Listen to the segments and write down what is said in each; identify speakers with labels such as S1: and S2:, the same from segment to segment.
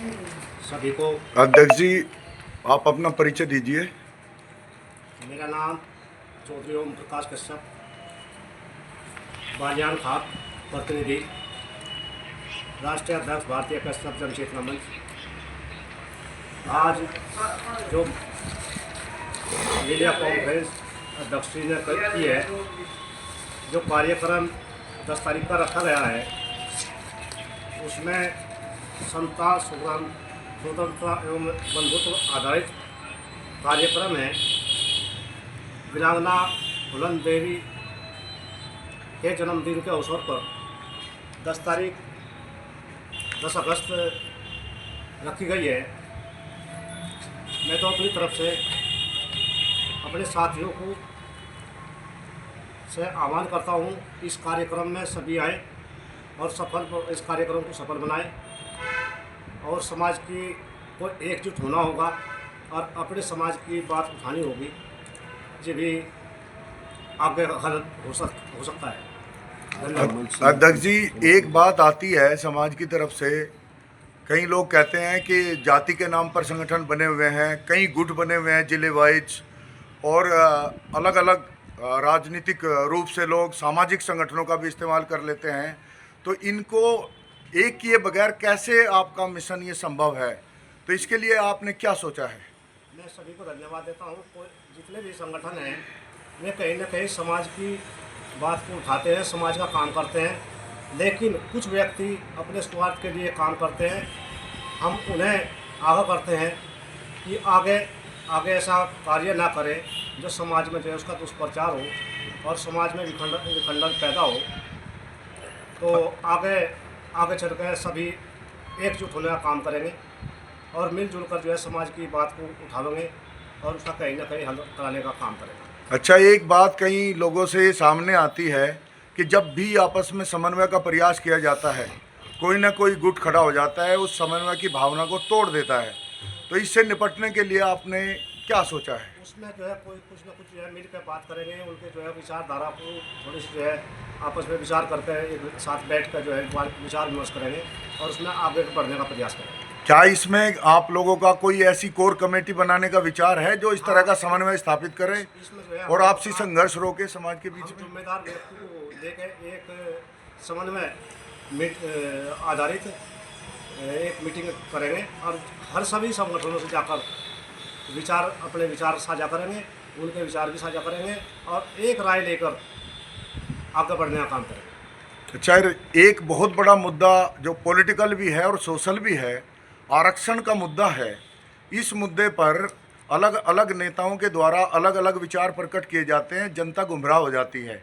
S1: सभी को।
S2: अध्यक्ष जी, आप अपना परिचय दीजिए।
S1: मेरा नाम चौधरी ओम प्रकाश कश्यप, बालियान खाक प्रतिनिधि, राष्ट्रीय अध्यक्ष भारतीय कश्यप जनचेतना मंच। आज जो मीडिया कॉन्फ्रेंस अध्यक्ष जी ने की है, जो कार्यक्रम 10 तारीख का रखा गया है, उसमें समता, सुगम, स्वतंत्रता एवं बंधुत्व आधारित कार्यक्रम है। वीरांगना फूलन देवी के जन्मदिन के अवसर पर 10 अगस्त रखी गई है। मैं तो अपनी तरफ से अपने साथियों को से आह्वान करता हूँ, इस कार्यक्रम में सभी आए और इस कार्यक्रम को सफल बनाएं और समाज की को एकजुट होना होगा और अपने समाज की बात उठानी होगी, जो भी आगे हल हो सकता है।
S2: अध्यक्ष जी, एक बात आती है समाज की तरफ से, कई लोग कहते हैं कि जाति के नाम पर संगठन बने हुए हैं, कई गुट बने हुए हैं जिले वाइज, और अलग अलग राजनीतिक रूप से लोग सामाजिक संगठनों का भी इस्तेमाल कर लेते हैं। तो इनको एक किए बगैर कैसे आपका मिशन ये संभव है? तो इसके लिए आपने क्या सोचा है?
S1: मैं सभी को धन्यवाद देता हूँ। जितने भी संगठन हैं, वे कहीं ना कहीं समाज की बात को उठाते हैं, समाज का काम करते हैं, लेकिन कुछ व्यक्ति अपने स्वार्थ के लिए काम करते हैं। हम उन्हें आगाह करते हैं कि आगे ऐसा कार्य ना करें जो समाज में जो है उसका दुष्प्रचार हो और समाज में विखंडन पैदा हो। तो आगे चल कर सभी एकजुट होने का काम करेंगे और मिलजुल कर जो है समाज की बात को उठावेंगे और उसका कहीं ना कहीं हल कराने का काम करेंगे।
S2: अच्छा, एक बात कई लोगों से सामने आती है कि जब भी आपस में समन्वय का प्रयास किया जाता है, कोई ना कोई गुट खड़ा हो जाता है, उस समन्वय की भावना को तोड़ देता है। तो इससे निपटने के लिए आपने क्या सोचा है?
S1: उसमें जो है कोई कुछ ना कुछ जो है मिल कर बात करेंगे, उनके जो है विचारधारा को थोड़ी सी जो है आपस में विचार करके एक साथ बैठ कर जो है विचार विमर्श करेंगे और उसमें आगे बढ़ने का प्रयास करेंगे।
S2: क्या इसमें आप लोगों का कोई ऐसी कोर कमेटी बनाने का विचार है जो इस तरह का समन्वय स्थापित करे
S1: इसमें जो है
S2: और आपसी संघर्ष रोके समाज के बीच में?
S1: जिम्मेदार व्यक्ति को लेकर एक समन्वय आधारित एक मीटिंग करेंगे और हर सभी संगठनों से जाकर अपने विचार साझा करेंगे, उनके विचार भी साझा करेंगे और एक राय लेकर आगे बढ़ने का काम करेंगे।
S2: अच्छा, एक बहुत बड़ा मुद्दा जो पॉलिटिकल भी है और सोशल भी है, आरक्षण का मुद्दा है। इस मुद्दे पर अलग अलग नेताओं के द्वारा अलग अलग विचार प्रकट किए जाते हैं, जनता गुमराह हो जाती है।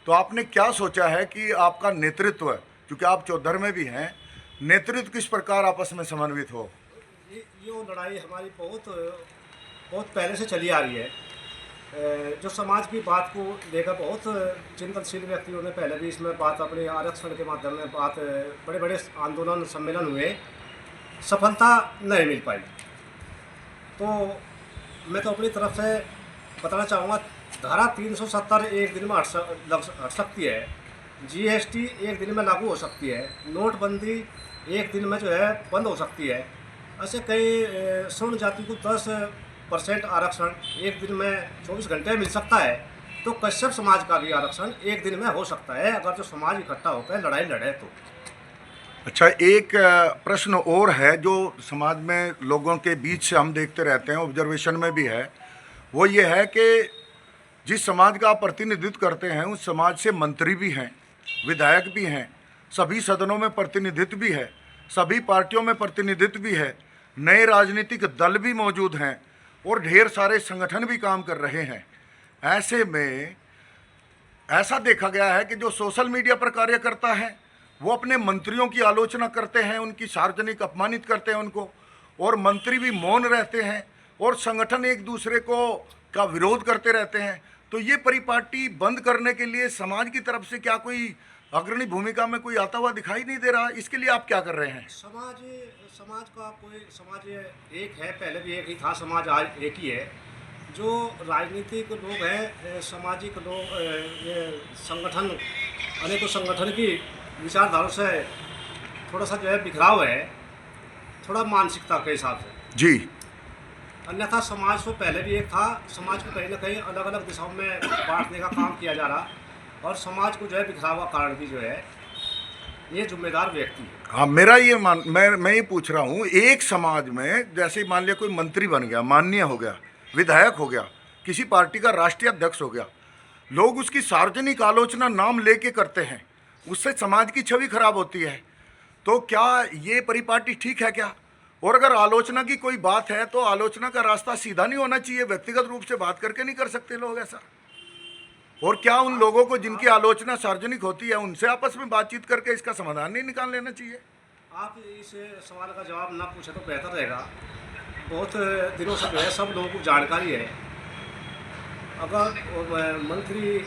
S2: तो आपने क्या सोचा है कि आपका नेतृत्व, क्योंकि आप चौधर में भी हैं, नेतृत्व किस प्रकार आपस में समन्वित हो?
S1: ये लड़ाई हमारी बहुत पहले से चली आ रही है। जो समाज की बात को लेकर बहुत चिंतनशील व्यक्तियों ने पहले भी इसमें बात अपने आरक्षण के माध्यम में बात बड़े बड़े आंदोलन सम्मेलन हुए, सफलता नहीं मिल पाई। तो मैं तो अपनी तरफ से बताना चाहूँगा, धारा 370 एक दिन में हट सकती है, जीएसटी एक दिन में लागू हो सकती है, नोटबंदी एक दिन में जो है बंद हो सकती है। ऐसे कई स्वर्ण जाति को 10% आरक्षण एक दिन में 24 घंटे मिल सकता है। तो कश्यप समाज का भी आरक्षण एक दिन में हो सकता है, अगर जो समाज इकट्ठा होकर लड़ाई लड़े तो।
S2: अच्छा, एक प्रश्न और है जो समाज में लोगों के बीच से हम देखते रहते हैं, ऑब्जर्वेशन में भी है। वो ये है कि जिस समाज का आप प्रतिनिधित्व करते हैं उस समाज से मंत्री भी हैं, विधायक भी हैं, सभी सदनों में प्रतिनिधित्व भी है, सभी पार्टियों में प्रतिनिधित्व भी है, नए राजनीतिक दल भी मौजूद हैं और ढेर सारे संगठन भी काम कर रहे हैं। ऐसे में ऐसा देखा गया है कि जो सोशल मीडिया पर कार्य करता है वो अपने मंत्रियों की आलोचना करते हैं, उनकी सार्वजनिक अपमानित करते हैं उनको, और मंत्री भी मौन रहते हैं और संगठन एक दूसरे का विरोध करते रहते हैं। तो ये परिपाटी बंद करने के लिए समाज की तरफ से क्या कोई अग्रणी भूमिका में कोई आता हुआ दिखाई नहीं दे रहा? इसके लिए आप क्या कर रहे हैं?
S1: समाज का कोई समाज एक है, पहले भी एक ही था, समाज आज एक ही है। जो राजनीतिक लोग हैं, सामाजिक लोग, ये संगठन, अनेकों संगठन की विचारधारा से थोड़ा सा जो है बिखराव है। थोड़ा मानसिकता के हिसाब से।
S2: जी।
S1: अन्यथा समाज तो पहले भी एक था, समाज को कहीं ना कहीं अलग अलग दिशाओं में बांटने का काम किया जा रहा, और समाज को जो है बिखराव का कारण भी जो है ये जिम्मेदार व्यक्ति है।
S2: हाँ, मेरा ये मैं ये पूछ रहा हूँ, एक समाज में जैसे मान लिया कोई मंत्री बन गया, माननीय हो गया, विधायक हो गया, किसी पार्टी का राष्ट्रीय अध्यक्ष हो गया, लोग उसकी सार्वजनिक आलोचना नाम लेके करते हैं, उससे समाज की छवि खराब होती है। तो क्या ये परिपाटी ठीक है क्या? और अगर आलोचना की कोई बात है तो आलोचना का रास्ता सीधा नहीं होना चाहिए, व्यक्तिगत रूप से बात करके नहीं कर सकते लोग ऐसा? और क्या उन लोगों को जिनकी आलोचना सार्वजनिक होती है उनसे आपस में बातचीत करके इसका समाधान नहीं निकाल लेना चाहिए?
S1: आप इस सवाल का जवाब ना पूछे तो बेहतर रहेगा। बहुत दिनों से जो है सब लोगों को जानकारी है। अगर मंत्री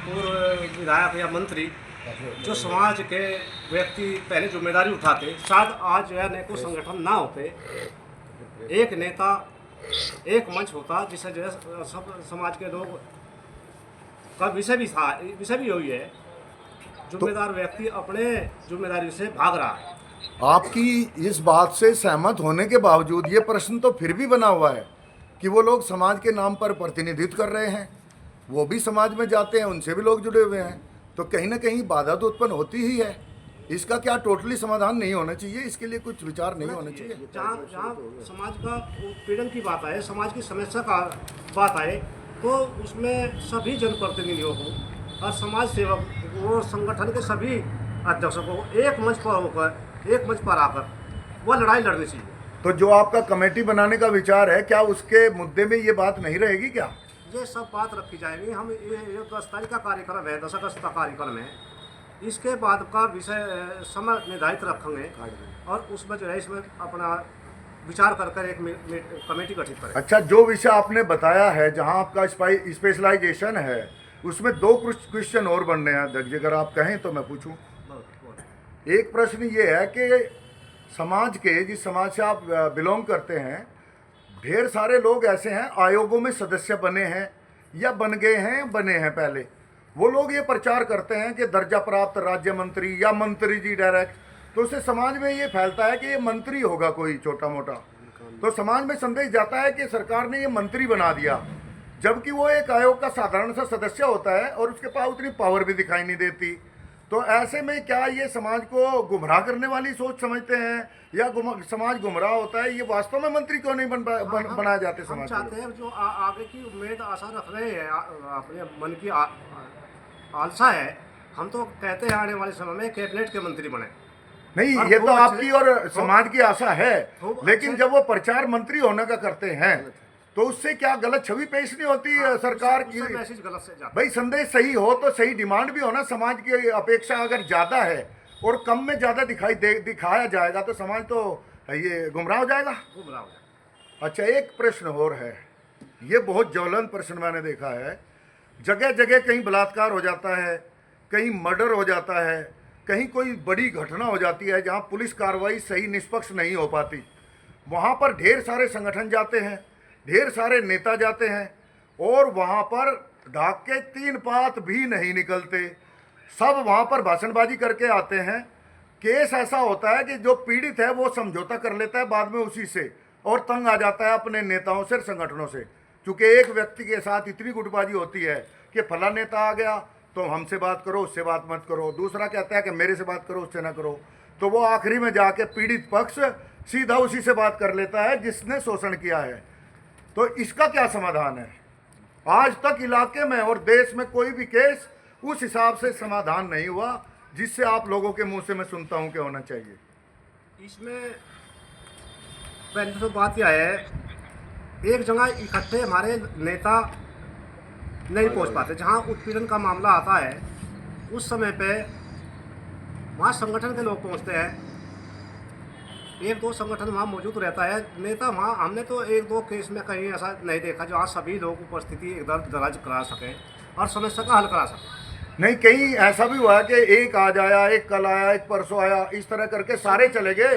S1: और विधायक या मंत्री जो समाज के व्यक्ति पहले जिम्मेदारी उठाते, शायद आज जो है अनेकों संगठन ना होते, एक नेता एक मंच होता जिससे जो है सब समाज के लोग का विषय भी था, विषय भी वही है, जिम्मेदार व्यक्ति अपने जिम्मेदारी से भाग रहा है।
S2: आपकी इस बात से सहमत होने के बावजूद ये प्रश्न तो फिर भी बना हुआ है कि वो लोग समाज के नाम पर प्रतिनिधित्व कर रहे हैं, वो भी समाज में जाते हैं, उनसे भी लोग जुड़े हुए हैं, तो कहीं ना कहीं बाधा तो उत्पन्न होती ही है। इसका क्या टोटली समाधान नहीं होना चाहिए? इसके लिए कुछ विचार नहीं होना चाहिए?
S1: जहाँ जहाँ समाज का उत्पीड़न की बात आए, समाज की समस्या का बात आए, तो उसमें सभी जनप्रतिनिधियों को और समाज सेवक और संगठन के सभी अध्यक्षों को एक मंच पर होकर, एक मंच पर आकर वह लड़ाई लड़नी चाहिए।
S2: तो जो आपका कमेटी बनाने का विचार है, क्या उसके मुद्दे में ये बात नहीं रहेगी क्या?
S1: ये सब बात रखी जाएगी। हम ये 10 तारीख का कार्यक्रम है, 10 अगस्त का कार्यक्रम है, इसके बाद का विषय समय निर्धारित रखेंगे और उसमें जो है इसमें अपना विचार कर एक कमेटी गठित करें।
S2: अच्छा, जो विषय आपने बताया है, जहां आपका स्पेशलाइजेशन है, उसमें दो क्वेश्चन और बनने हैं अध्यक्ष जी, अगर आप कहें तो मैं पूछूं। एक प्रश्न ये है कि समाज के, जिस समाज से आप बिलोंग करते हैं, ढेर सारे लोग ऐसे हैं आयोगों में सदस्य बने हैं या बन गए हैं, बने हैं पहले, वो लोग ये प्रचार करते हैं कि दर्जा प्राप्त राज्य मंत्री या मंत्री जी डायरेक्ट, तो उससे समाज में ये फैलता है कि ये मंत्री होगा कोई छोटा मोटा, तो समाज में संदेश जाता है कि सरकार ने ये मंत्री बना दिया, जबकि वो एक आयोग का साधारण सा सदस्य होता है और उसके पास उतनी पावर भी दिखाई नहीं देती। तो ऐसे में क्या ये समाज को गुमराह करने वाली सोच समझते हैं या समाज गुमराह होता है? ये वास्तव में मंत्री क्यों नहीं बनाए जाते समाज?
S1: हम चाहते हैं जो आगे की उम्मीद आशा रख रहे हैं, अपने मन की आशा है, हम तो कहते हैं आने वाले समय में कैबिनेट के मंत्री बने।
S2: नहीं, ये तो आपकी और समाज की आशा है, लेकिन जब वो प्रचार मंत्री होने का करते हैं तो उससे क्या गलत छवि पेश नहीं होती सरकार की?
S1: मैसेज गलत से जाता।
S2: भाई संदेश सही हो तो सही डिमांड भी हो ना, समाज की अपेक्षा अगर ज़्यादा है और कम में ज़्यादा दिखाया जाएगा तो समाज तो ये गुमराह हो जाएगा। अच्छा, एक प्रश्न और है, ये बहुत ज्वलंत प्रश्न मैंने देखा है, जगह जगह कहीं बलात्कार हो जाता है, कहीं मर्डर हो जाता है, कहीं कोई बड़ी घटना हो जाती है जहाँ पुलिस कार्रवाई सही निष्पक्ष नहीं हो पाती, वहाँ पर ढेर सारे संगठन जाते हैं, ढेर सारे नेता जाते हैं और वहाँ पर ढाक के 3 पात भी नहीं निकलते, सब वहाँ पर भाषणबाजी करके आते हैं। केस ऐसा होता है कि जो पीड़ित है वो समझौता कर लेता है बाद में उसी से और तंग आ जाता है अपने नेताओं से, संगठनों से, क्योंकि एक व्यक्ति के साथ इतनी गुटबाजी होती है कि फला नेता आ गया तो हमसे बात करो, उससे बात मत करो, दूसरा कहता है कि मेरे से बात करो, उससे ना करो, तो वो आखिरी में जाके पीड़ित पक्ष सीधा उसी से बात कर लेता है जिसने शोषण किया है। तो इसका क्या समाधान है? आज तक इलाके में और देश में कोई भी केस उस हिसाब से समाधान नहीं हुआ जिससे आप लोगों के मुंह से मैं सुनता हूं कि होना चाहिए।
S1: इसमें पहले तो बात यह है, एक जगह इकट्ठे हमारे नेता नहीं पहुंच पाते, जहां उत्पीड़न का मामला आता है उस समय पे वहाँ संगठन के लोग पहुंचते हैं, 1-2 संगठन वहाँ मौजूद रहता है, नेता वहाँ, हमने तो 1-2 केस में कहीं ऐसा नहीं देखा जहाँ सभी लोग उपस्थिति इधर दराज करा सकें और समस्या का हल करा सकें।
S2: नहीं, कहीं ऐसा भी हुआ कि एक आज आया, एक कल आया, एक परसों आया, इस तरह करके सारे चले गए,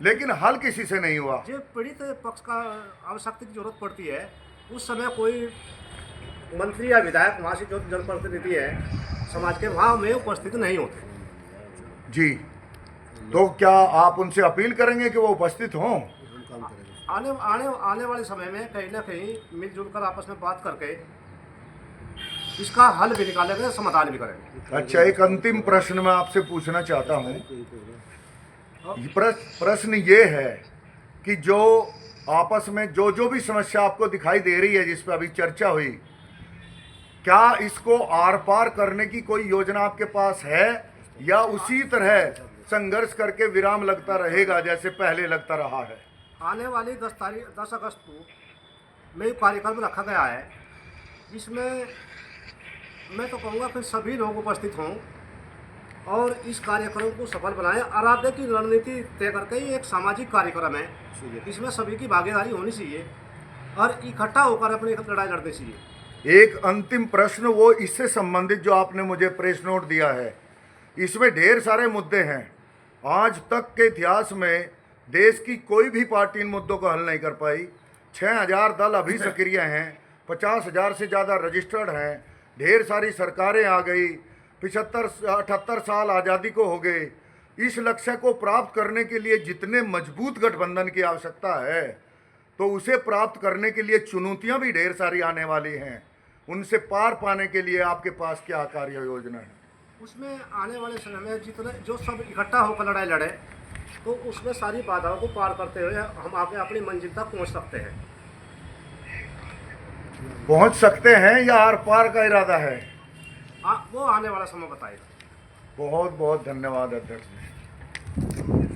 S2: लेकिन हल किसी से नहीं हुआ।
S1: जब पीड़ित पक्ष का आवश्यकता की जरूरत पड़ती है उस समय कोई मंत्री या विधायक वहाँ से जो जनप्रतिनिधि है समाज के, वहाँ में उपस्थित नहीं होते।
S2: जी, तो क्या आप उनसे अपील करेंगे कि वो उपस्थित हों?
S1: आने आने आने वाले समय में कहीं ना कहीं मिलजुल कर आपस में बात करके इसका हल भी निकालेंगे, समाधान भी करेंगे।
S2: अच्छा, एक अंतिम प्रश्न मैं आपसे पूछना चाहता हूँ। प्रश्न ये है कि जो आपस में जो भी समस्या आपको दिखाई दे रही है, जिस पर अभी चर्चा हुई, क्या इसको आर पार करने की कोई योजना आपके पास है, या उसी तरह संघर्ष करके विराम लगता रहेगा जैसे पहले लगता रहा है?
S1: आने वाली 10 अगस्त को में कार्यक्रम रखा गया है, जिसमें मैं तो कहूँगा फिर सभी लोग उपस्थित हों और इस कार्यक्रम को सफल बनाएं। आराध्य की रणनीति तय करके ये एक सामाजिक कार्यक्रम है, इसमें सभी की भागीदारी होनी चाहिए और इकट्ठा होकर अपनी लड़ाई लड़नी चाहिए।
S2: एक अंतिम प्रश्न, वो इससे संबंधित जो आपने मुझे प्रेस नोट दिया है, इसमें ढेर सारे मुद्दे हैं। आज तक के इतिहास में देश की कोई भी पार्टी इन मुद्दों को हल नहीं कर पाई। 6000 दल अभी सक्रिय हैं, 50,000 से ज़्यादा रजिस्टर्ड हैं, ढेर सारी सरकारें आ गई, 75-78 साल आज़ादी को हो गए। इस लक्ष्य को प्राप्त करने के लिए जितने मजबूत गठबंधन की आवश्यकता है, तो उसे प्राप्त करने के लिए चुनौतियां भी ढेर सारी आने वाली हैं। उनसे पार पाने के लिए आपके पास क्या कार्य योजना है?
S1: उसमें आने वाले समय में जितने जो सब इकट्ठा होकर लड़ाई लड़े, तो उसमें सारी बाधाओं को पार करते हुए हम आगे अपनी मंजिल तक पहुंच सकते हैं।
S2: पहुंच सकते हैं या आर पार का इरादा है?
S1: वो आने वाला समय बताएगा।
S2: बहुत बहुत धन्यवाद अध्यक्ष जी।